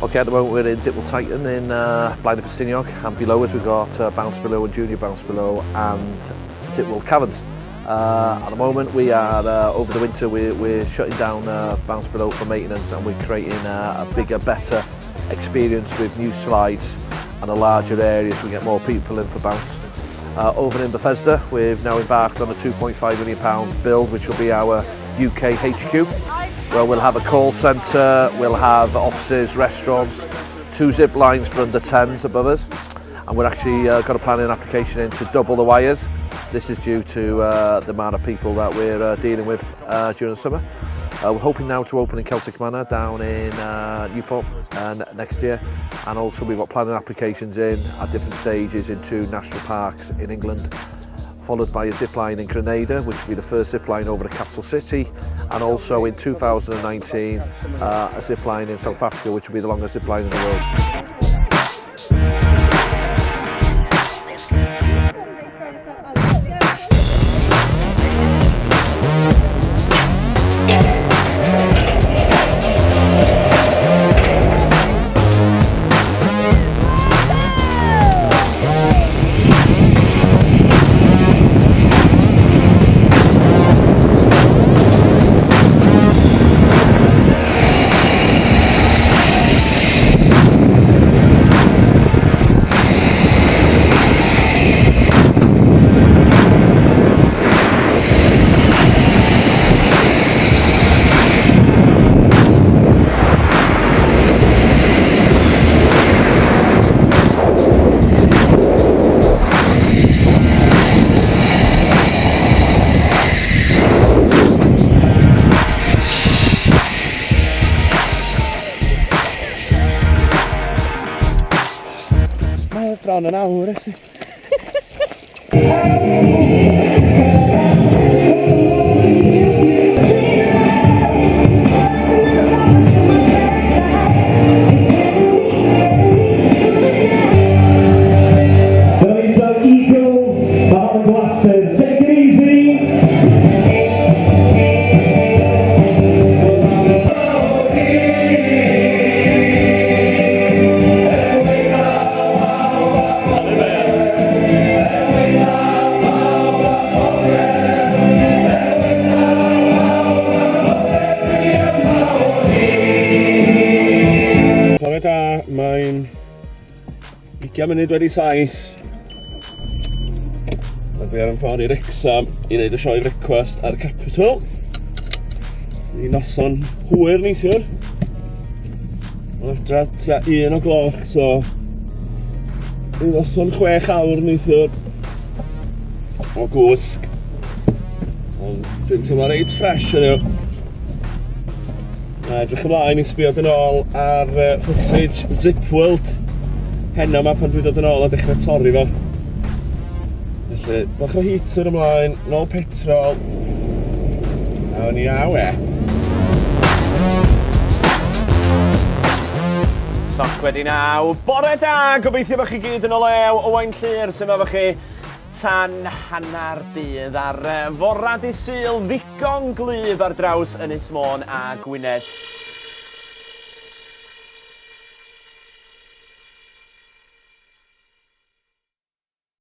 Okay, at the moment we're in Zipworld Titan in Blaen y Festiniog, and below us we've got Bounce Below and Junior Bounce Below and Zipworld Caverns. At the moment we are, over the winter, we're shutting down Bounce Below for maintenance, and we're creating a bigger, better experience with new slides and a larger area so we get more people in for bounce. Over in Bethesda, we've now embarked on a £2.5 million build, which will be our UK HQ. Well, we'll have a call centre, we'll have offices, restaurants, 2 zip lines for under 10s above us, and we're actually got a planning application in to double the wires. This is due to the amount of people that we're dealing with during the summer. We're hoping now to open in Celtic Manor down in Newport next year, and also we've got planning applications in at different stages in 2 national parks in England, followed by a zip line in Grenada, which will be the first zip line over the capital city, and also in 2019 a zip line in South Africa, which will be the longest zip line in the world. Bron yn awr, actually. Mae'n 20 munud wedi 7. Dwi ar yn ffordd i'r exam i wneud y sioe request ar Capitol. Ni noson hwyr neithiwr. Mae'n adra tua 1 o gloch, so ni noson 6 awr neithiwr o gwsg. Ond dwi'n teimlo reit fresh yn yw. Edrych ymlaen i sbio dyn ôl ar footage Zipworld heno yma pan dwi'n dod yn ôl a dechrau torri fo. Felly, bach o heater ymlaen, nôl petrol. Awn ni awe. Soc wedi 9, bore da, gobeithio bych chi gyd yn o lew, Owain Llyr sy'n efo chi tan hannar dydd ar fora dydd Sul, ddigon glyb ar draws Ynys Môn a Gwynedd.